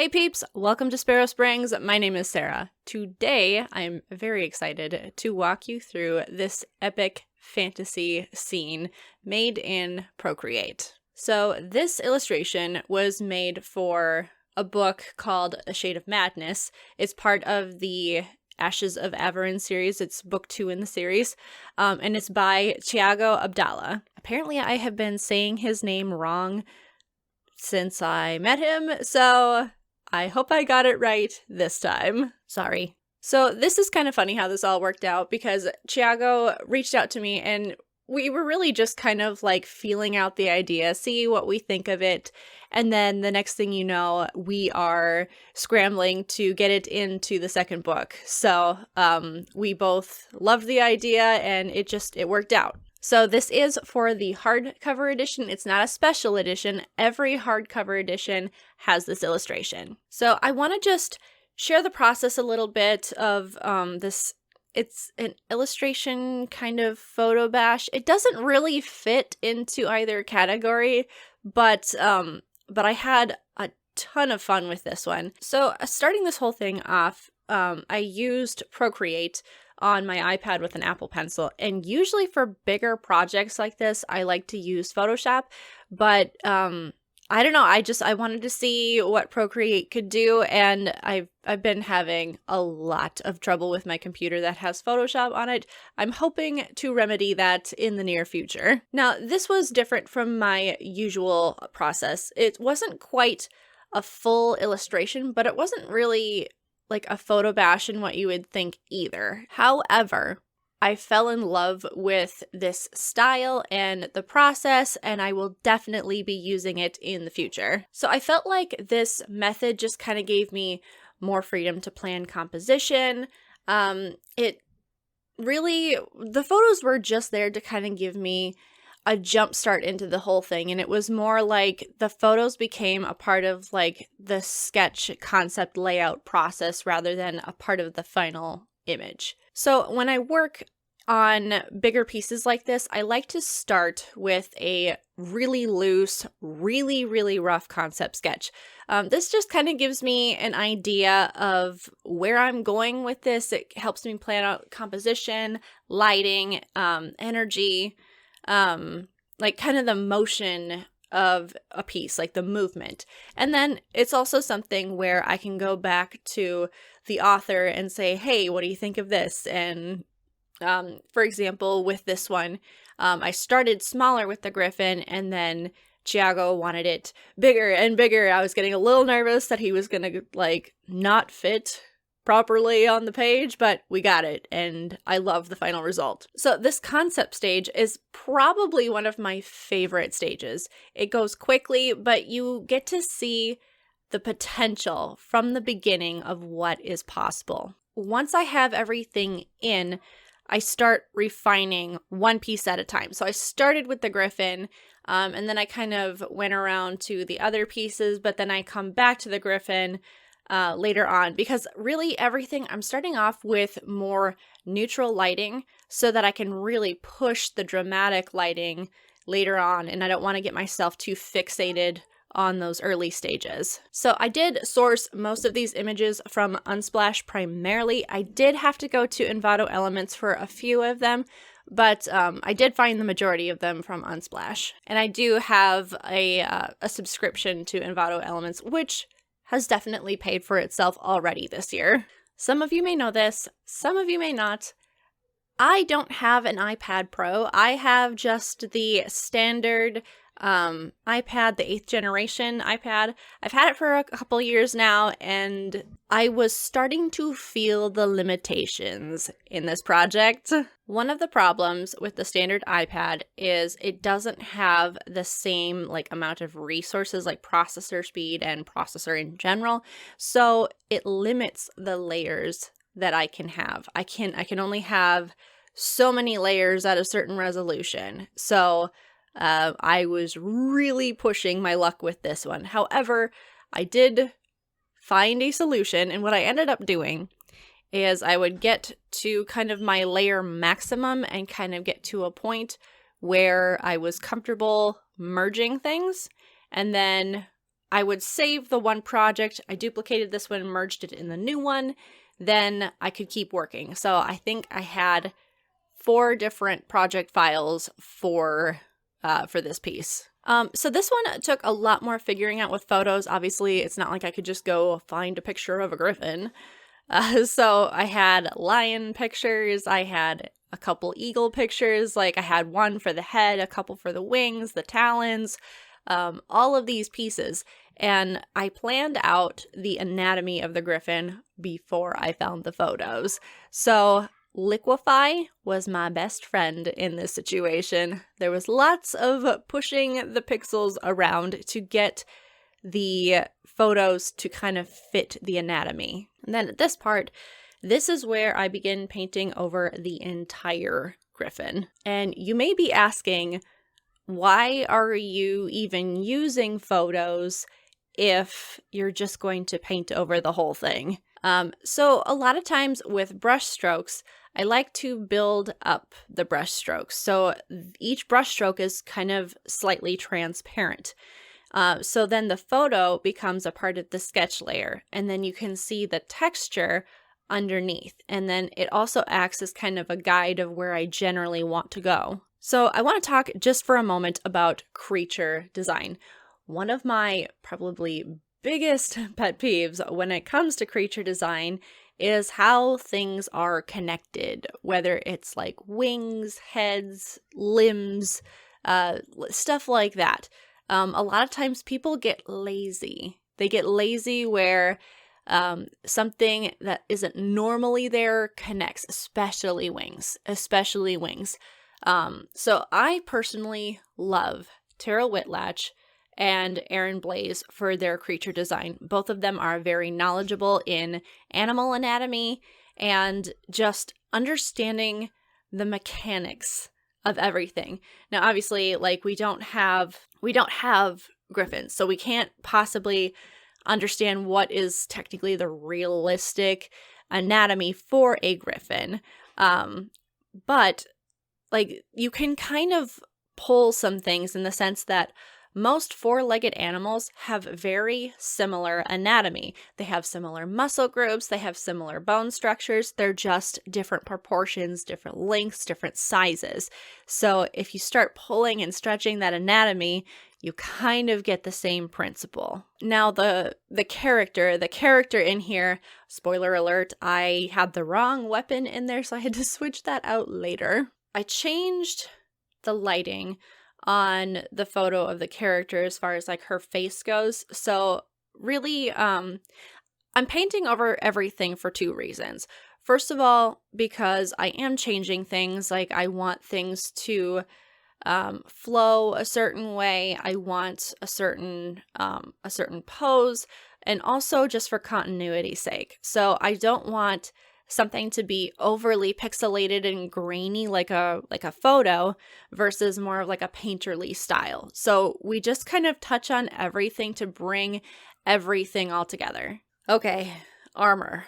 Hey peeps, welcome to Sparrow Springs. My name is Sarah. Today, I'm very excited to walk you through this epic fantasy scene made in Procreate. So this illustration was made for a book called A Shade of Madness. It's part of the Ashes of Avarin series. It's book 2 in the series, and it's by Thiago Abdalla. Apparently, I have been saying his name wrong since I met him, so I hope I got it right this time. Sorry. So this is kind of funny how this all worked out because Thiago reached out to me and we were really just kind of like feeling out the idea, see what we think of it. And then the next thing you know, we are scrambling to get it into the second book. So we both loved the idea and it worked out. So this is for the hardcover edition. It's not a special edition. Every hardcover edition has this illustration. So I want to just share the process a little bit of this. It's an illustration kind of photobash. It doesn't really fit into either category, but I had a ton of fun with this one. So starting this whole thing off, I used Procreate on my iPad with an Apple Pencil. And usually for bigger projects like this, I like to use Photoshop. But I don't know, I wanted to see what Procreate could do. And I've been having a lot of trouble with my computer that has Photoshop on it. I'm hoping to remedy that in the near future. Now, this was different from my usual process. It wasn't quite a full illustration, but it wasn't really like a photobash in what you would think either. However, I fell in love with this style and the process, and I will definitely be using it in the future. So I felt like this method just kind of gave me more freedom to plan composition. The photos were just there to kind of give me a jump start into the whole thing, and it was more like the photos became a part of like the sketch concept layout process rather than a part of the final image. So when I work on bigger pieces like this, I like to start with a really loose, really rough concept sketch. This just kind of gives me an idea of where I'm going with this. It helps me plan out composition, lighting, energy, like kind of the motion of a piece, like the movement. And then it's also something where I can go back to the author and say, hey, what do you think of this? And for example, with this one, I started smaller with the griffin and then Thiago wanted it bigger and bigger. I was getting a little nervous that he was going to like not fit properly on the page, but we got it, and I love the final result. So this concept stage is probably one of my favorite stages. It goes quickly, but you get to see the potential from the beginning of what is possible. Once I have everything in, I start refining one piece at a time. So I started with the griffin, and then I kind of went around to the other pieces, but then I come back to the griffin later on, because really everything, I'm starting off with more neutral lighting so that I can really push the dramatic lighting later on, and I don't want to get myself too fixated on those early stages. So I did source most of these images from Unsplash primarily. I did have to go to Envato Elements for a few of them, but I did find the majority of them from Unsplash. And I do have a subscription to Envato Elements, which has definitely paid for itself already this year. Some of you may know this, some of you may not. I don't have an iPad Pro. I have just the standard iPad, the 8th generation iPad. I've had it for a couple years now, and I was starting to feel the limitations in this project. One of the problems with the standard iPad is it doesn't have the same like amount of resources like processor speed and processor in general, so it limits the layers that I can have. I can only have so many layers at a certain resolution. So I was really pushing my luck with this one. However, I did find a solution, and what I ended up doing is I would get to kind of my layer maximum and kind of get to a point where I was comfortable merging things, and then I would save the one project, I duplicated this one, merged it in the new one, then I could keep working. So I think I had 4 different project files for this piece. So this one took a lot more figuring out with photos. Obviously, it's not like I could just go find a picture of a griffin. So I had lion pictures, I had a couple eagle pictures, like I had one for the head, a couple for the wings, the talons, all of these pieces. And I planned out the anatomy of the griffin before I found the photos. So Liquify was my best friend in this situation. There was lots of pushing the pixels around to get the photos to kind of fit the anatomy. And then at this part, this is where I begin painting over the entire griffin. And you may be asking, why are you even using photos if you're just going to paint over the whole thing? So a lot of times with brush strokes, I like to build up the brush strokes. So each brush stroke is kind of slightly transparent. So then the photo becomes a part of the sketch layer, and then you can see the texture underneath. And then it also acts as kind of a guide of where I generally want to go. So I want to talk just for a moment about creature design. One of my probably biggest pet peeves when it comes to creature design is how things are connected, whether it's like wings, heads, limbs, stuff like that. A lot of times people get lazy. They get lazy where something that isn't normally there connects, especially wings. So I personally love Tara Whitlatch and Erin Blaze for their creature design. Both of them are very knowledgeable in animal anatomy and just understanding the mechanics of everything. Now, obviously, like we don't have griffins, so we can't possibly understand what is technically the realistic anatomy for a griffin. But like you can kind of pull some things in the sense that most 4-legged animals have very similar anatomy. They have similar muscle groups, they have similar bone structures, they're just different proportions, different lengths, different sizes. So if you start pulling and stretching that anatomy, you kind of get the same principle. Now the character in here, spoiler alert, I had the wrong weapon in there, so I had to switch that out later. I changed the lighting on the photo of the character as far as like her face goes. So really, I'm painting over everything for 2 reasons. First of all, because I am changing things, like I want things to flow a certain way. I want a certain pose, and also just for continuity's sake. So I don't want something to be overly pixelated and grainy like a photo versus more of like a painterly style. So we just kind of touch on everything to bring everything all together. Okay, armor.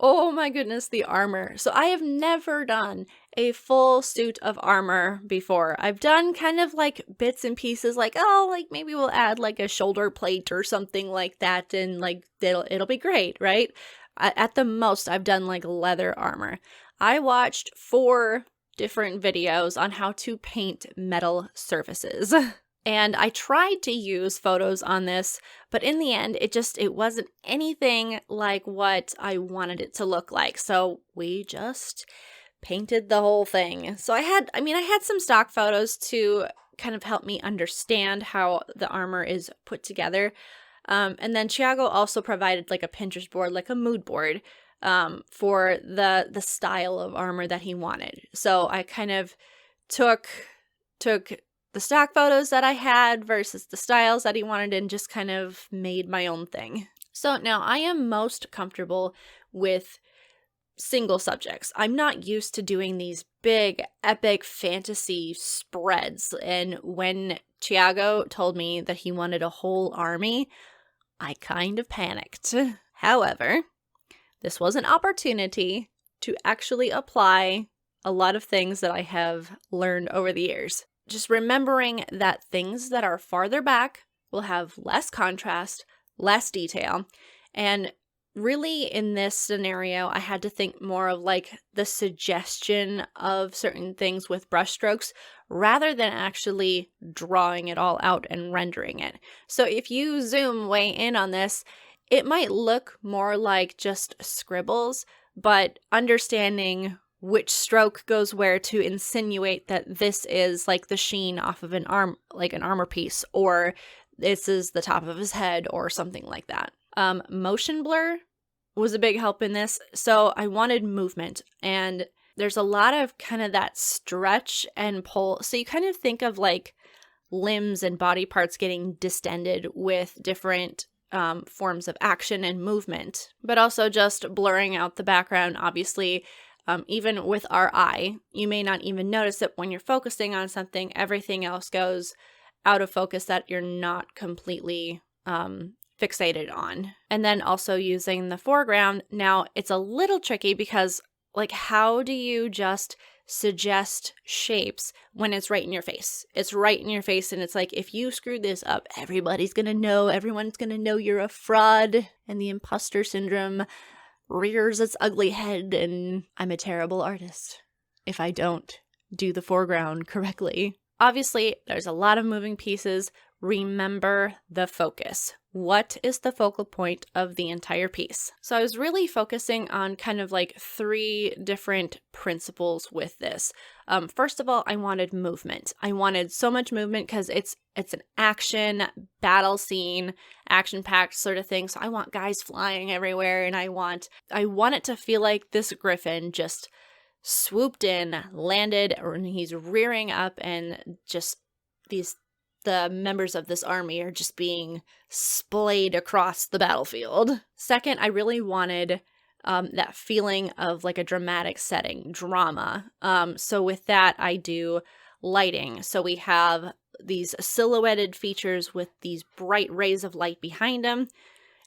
Oh my goodness, the armor. So I have never done a full suit of armor before. I've done kind of like bits and pieces, like, oh, like maybe we'll add like a shoulder plate or something like that, and like it'll be great, right? At the most, I've done like leather armor. I watched 4 different videos on how to paint metal surfaces. And I tried to use photos on this, but in the end, it wasn't anything like what I wanted it to look like. So we just painted the whole thing. So I had some stock photos to kind of help me understand how the armor is put together. And then Thiago also provided like a Pinterest board, like a mood board, for the style of armor that he wanted. So I kind of took the stock photos that I had versus the styles that he wanted and just kind of made my own thing. So now I am most comfortable with single subjects. I'm not used to doing these big, epic fantasy spreads. And when Thiago told me that he wanted a whole army, I kind of panicked. However, this was an opportunity to actually apply a lot of things that I have learned over the years. Just remembering that things that are farther back will have less contrast, less detail. And really in this scenario, I had to think more of like the suggestion of certain things with brushstrokes rather than actually drawing it all out and rendering it. So if you zoom way in on this, it might look more like just scribbles, but understanding which stroke goes where to insinuate that this is like the sheen off of an arm, like an armor piece, or this is the top of his head or something like that. Motion blur was a big help in this. So I wanted movement, and there's a lot of kind of that stretch and pull. So you kind of think of like limbs and body parts getting distended with different forms of action and movement, but also just blurring out the background. Obviously, even with our eye, you may not even notice it when you're focusing on something. Everything else goes out of focus that you're not completely fixated on. And then also using the foreground. Now, it's a little tricky because, like, how do you just suggest shapes when it's right in your face? It's right in your face, and it's like, if you screw this up, everybody's gonna know. Everyone's gonna know you're a fraud, and the imposter syndrome rears its ugly head, and I'm a terrible artist if I don't do the foreground correctly. Obviously, there's a lot of moving pieces. Remember the focus. What is the focal point of the entire piece? So I was really focusing on kind of like 3 different principles with this. First of all, I wanted movement. I wanted so much movement because it's an action battle scene, action-packed sort of thing. So I want guys flying everywhere, and I want it to feel like this griffin just swooped in, landed, and he's rearing up, and just the members of this army are just being splayed across the battlefield. Second, I really wanted that feeling of like a dramatic setting, drama. So with that, I do lighting. So we have these silhouetted features with these bright rays of light behind them.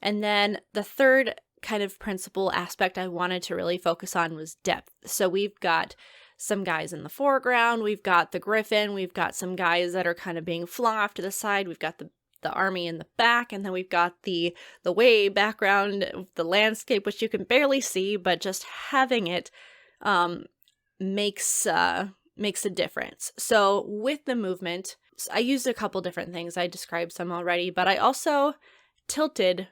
And then the third kind of principal aspect I wanted to really focus on was depth. So we've got some guys in the foreground, we've got the griffin, we've got some guys that are kind of being flung off to the side, we've got the army in the back, and then we've got the way background, the landscape, which you can barely see, but just having it makes a difference. So with the movement, I used a couple different things. I described some already, but I also tilted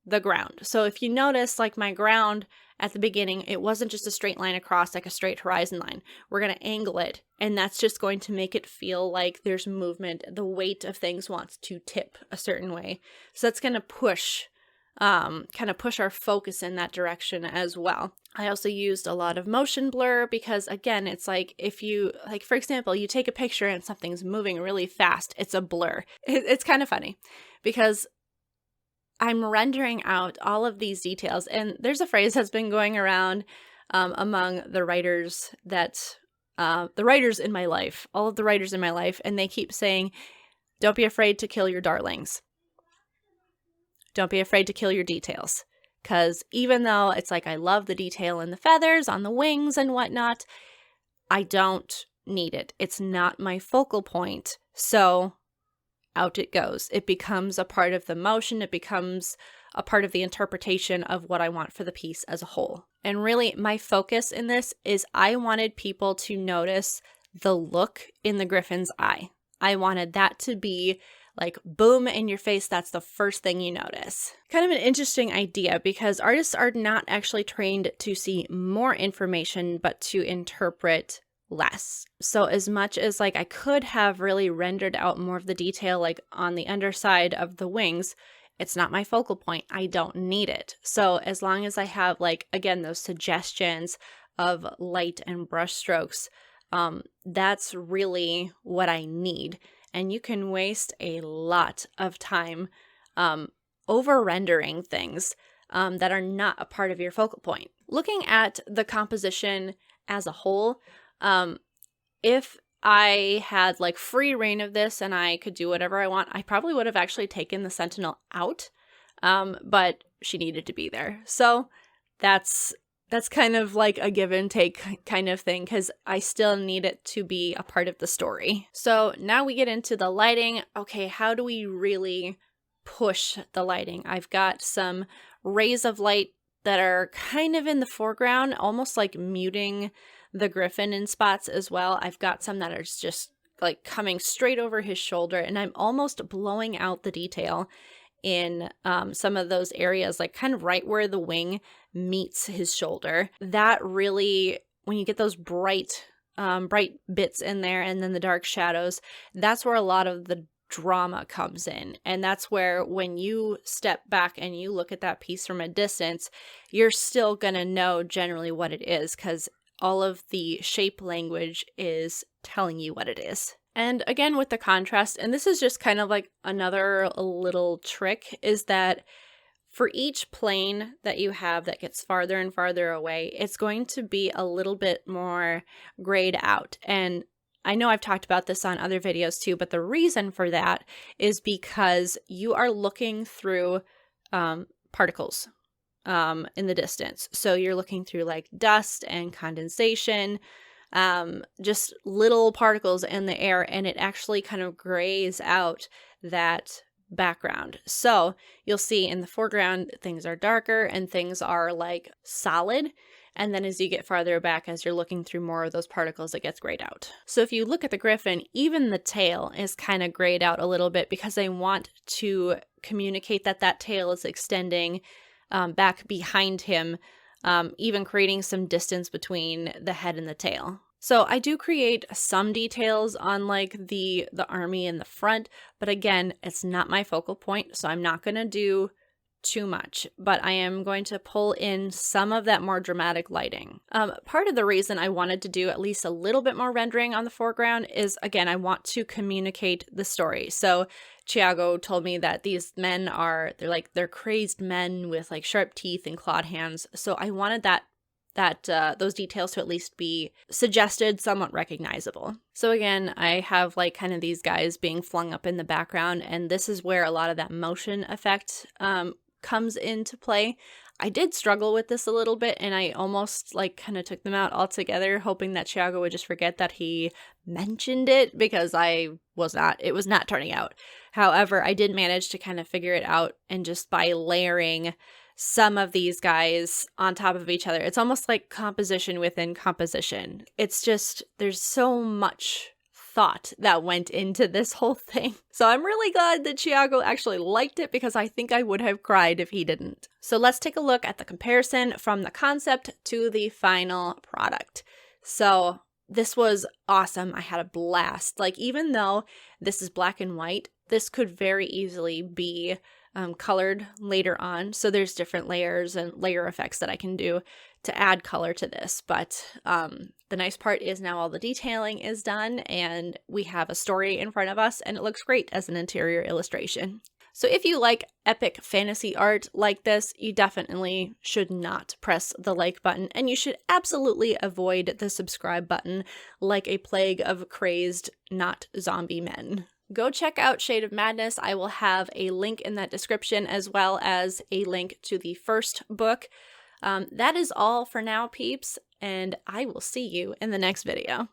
the ground. So if you notice, like my ground at the beginning, it wasn't just a straight line across, like a straight horizon line. We're going to angle it, and that's just going to make it feel like there's movement. The weight of things wants to tip a certain way. So that's going to push our focus in that direction as well. I also used a lot of motion blur because, again, it's like if you, like, for example, you take a picture and something's moving really fast, it's a blur. It's kind of funny because I'm rendering out all of these details, and there's a phrase that's been going around among the writers the writers in my life, all of the writers in my life, and they keep saying, don't be afraid to kill your darlings. Don't be afraid to kill your details. Because even though it's like I love the detail in the feathers, on the wings and whatnot, I don't need it. It's not my focal point. So out it goes. It becomes a part of the motion. It becomes a part of the interpretation of what I want for the piece as a whole. And really, my focus in this is I wanted people to notice the look in the griffin's eye. I wanted that to be like boom in your face. That's the first thing you notice. Kind of an interesting idea because artists are not actually trained to see more information, but to interpret less. So as much as like I could have really rendered out more of the detail like on the underside of the wings, it's not my focal point. I don't need it. So as long as I have like, again, those suggestions of light and brush strokes, that's really what I need. And you can waste a lot of time over rendering things that are not a part of your focal point. Looking at the composition as a whole, if I had like free reign of this and I could do whatever I want, I probably would have actually taken the Sentinel out, but she needed to be there. So that's that's kind of like a give and take kind of thing because I still need it to be a part of the story. So now we get into the lighting. Okay, how do we really push the lighting? I've got some rays of light that are kind of in the foreground, almost like muting the griffin in spots as well. I've got some that are just like coming straight over his shoulder, and I'm almost blowing out the detail in some of those areas, like kind of right where the wing meets his shoulder. That really, when you get those bright bits in there and then the dark shadows, that's where a lot of the drama comes in. And that's where when you step back and you look at that piece from a distance, you're still gonna know generally what it is because all of the shape language is telling you what it is. And again, with the contrast, and this is just kind of like another little trick, is that for each plane that you have that gets farther and farther away, it's going to be a little bit more grayed out. And I know I've talked about this on other videos too, but the reason for that is because you are looking through particles in the distance. So you're looking through like dust and condensation, just little particles in the air, and it actually kind of grays out that background. So you'll see in the foreground, things are darker and things are like solid. And then as you get farther back, as you're looking through more of those particles, it gets grayed out. So if you look at the griffin, even the tail is kind of grayed out a little bit because they want to communicate that that tail is extending back behind him, even creating some distance between the head and the tail. So I do create some details on like the army in the front, but again, it's not my focal point, so I'm not going to do too much, but I am going to pull in some of that more dramatic lighting. Part of the reason I wanted to do at least a little bit more rendering on the foreground is, again, I want to communicate the story. So Thiago told me that these men they're crazed men with like sharp teeth and clawed hands. So I wanted those details to at least be suggested, somewhat recognizable. So again, I have like kind of these guys being flung up in the background, and this is where a lot of that motion effect comes into play. I did struggle with this a little bit, and I almost like kind of took them out altogether, hoping that Thiago would just forget that he mentioned it, because it was not turning out. However, I did manage to kind of figure it out, and just by layering some of these guys on top of each other, it's almost like composition within composition. It's just, there's so much thought that went into this whole thing. So I'm really glad that Thiago actually liked it, because I think I would have cried if he didn't. So let's take a look at the comparison from the concept to the final product. So this was awesome. I had a blast. Like, even though this is black and white, this could very easily be colored later on. So there's different layers and layer effects that I can do to add color to this. But the nice part is now all the detailing is done and we have a story in front of us, and it looks great as an interior illustration. So if you like epic fantasy art like this, you definitely should not press the like button, and you should absolutely avoid the subscribe button like a plague of crazed, not zombie men. Go check out Shade of Madness. I will have a link in that description, as well as a link to the first book. That is all for now, peeps, and I will see you in the next video.